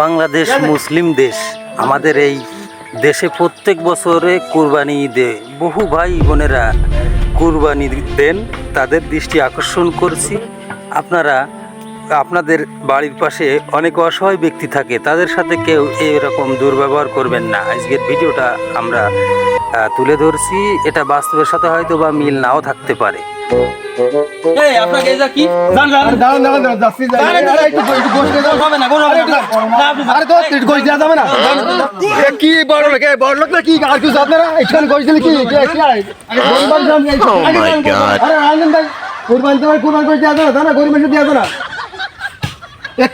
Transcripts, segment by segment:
বাংলাদেশ মুসলিম দেশ। আমাদের এই দেশে প্রত্যেক বছরে কুরবানি ঈদে বহু ভাই বোনেরা কুরবানি দেন। তাদের দৃষ্টি আকর্ষণ করছি, আপনারা আপনাদের বাড়ির পাশে অনেক অসহায় ব্যক্তি থাকে, তাদের সাথে কেউ এরকম দুর্ব্যবহার করবেন না। আজকের ভিডিওটা আমরা তুলে ধরছি, এটা বাস্তবের সাথে হয়তো বা মিল নাও থাকতে পারে। আপনাকে কি বড় লোক না কি আর কিছু আপনারা এখানে গোশ দিলে কি কুরবান তোমার কুরবান করে দেওয়া যাবে না, গরিব মানুষ দেওয়া যাবে না।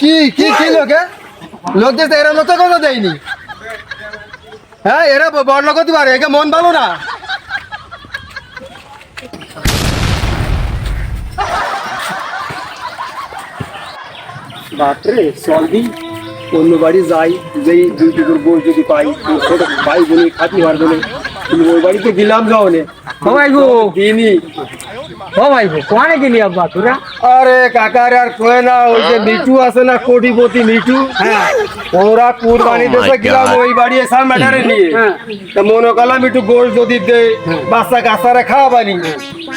কি কি কি লোক দেশে এরা মতো কথা দেয়নি। হ্যাঁ, এরা বড় লোক হতে পারে, একে মন ভালো না। বাপরে চল দিই অন্য বাড়ি যাই, যেই দুই টুকুর বই যদি পাই, ছোট ভাই বোনি খাতি হওয়ার বলে তুমি ওই বাড়িতে গেলাম যাও নে ভাই গো দিনই। ও ভাই গো কোয়ানে গেলি আব্বা তোরা? আরে কাকার আর কয় না, ওই যে মিঠু আছে না, কোটিপতি মিঠু, হ্যাঁ ওরা কুরবানি দেশে গেলাম ওই বাড়ি এসব ম্যাটারে নিয়ে। তা মনে করলাম একটু গোল যদি দে বাচ্চা কাছারে খাওয়াবানি,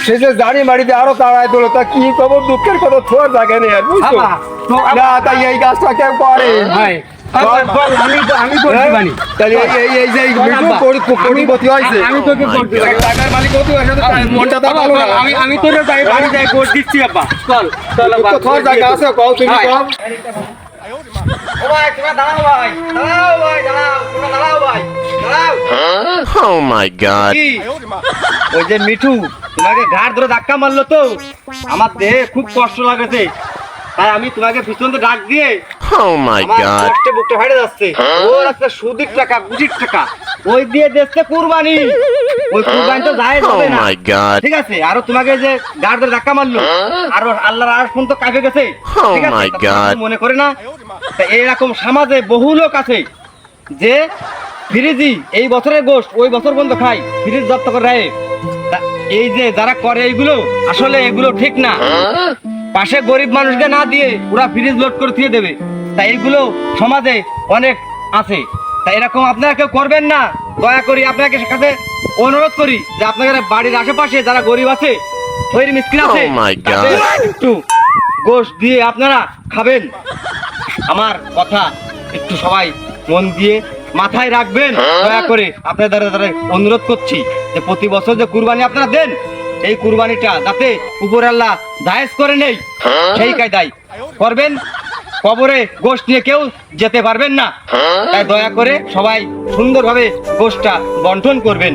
সে যে জানি বাড়িতে আরো তাড়ায় দিল। তা কি খবর, দুঃখের কথা থোয়ার জায়গা নেই আর বুঝছো না। তাই এই কাজটা কেউ করে ভাই, আমি তাহলে এই যে কোটিপতি হয়েছে, আমি তোকে টাকার মালিক হতে মনটা তো ভালো না। আমি তোর বাড়ি যাই গোট দিচ্ছি আব্বা। চল চল তোর জায়গা আছে, কও তুমি কও। ও ভাই তুমি দাঁড়াও ভাই, দাঁড়াও ভাই, দাঁড়াও তোমরা দাঁড়াও ভাই, দাঁড়াও। Oh my god! ওই যে মিঠু তোমাকে ঘাড় ধরে ধাক্কা মারলো তো আমার দেহে খুব কষ্ট লাগেছে, তাই আমি তোমাকে পিছন দিয়ে ডাক দিয়ে Oh my god! কষ্টে বুকটা ফাটে যাচ্ছে। ওর একটা সুদির টাকা গুটির টাকা ওই দিয়ে দিচ্ছে কুরবানি, ওই কুরবানি তো যায় Oh যাবে না। my god! ঠিক আছে, আরো তোমাকে যে ঘাড় ধরে ধাক্কা মারলো, আরো আল্লাহর আরশ পর্যন্ত কাঁপে গেছে। Oh ঠিক আছে, my তা God! তুমি মনে করে না। তা এরকম সমাজে বহু লোক আছে যে ফ্রিজি এই বছরের গোশত ওই বছর পর্যন্ত খায়, ফ্রিজ জব্দ করে রাখে। তা এই যে যারা করে এইগুলো আসলে এগুলো ঠিক না। পাশে গরিব মানুষকে না দিয়ে ওরা ফ্রিজ লোড করে দিয়ে দেবে। তাই এইগুলো সমাজে অনেক আছে। তাই এরকম আপনারা কেউ করবেন না, দয়া করি আপনাকে কাছে অনুরোধ করি যে আপনাদের বাড়ির আশেপাশে যারা গরিব আছে, ওই মিসকিন আছে, Oh my God! তাদের একটু গোশত দিয়ে আপনারা খাবেন। আমার কথা একটু সবাই মন দিয়ে মাথায় রাখবেন, দয়া করে আপনাদের দ্বারা অনুরোধ করছি যে প্রতি বছর যে কুরবানি আপনারা দেন, এই কুরবানিটা যাতে উপর আল্লাহ জায়েজ করে নেই সেই কায়দায় করবেন। কবরে গোশত নিয়ে কেউ যেতে পারবেন না, তাই দয়া করে সবাই সুন্দরভাবে গোশতটা বন্টন করবেন।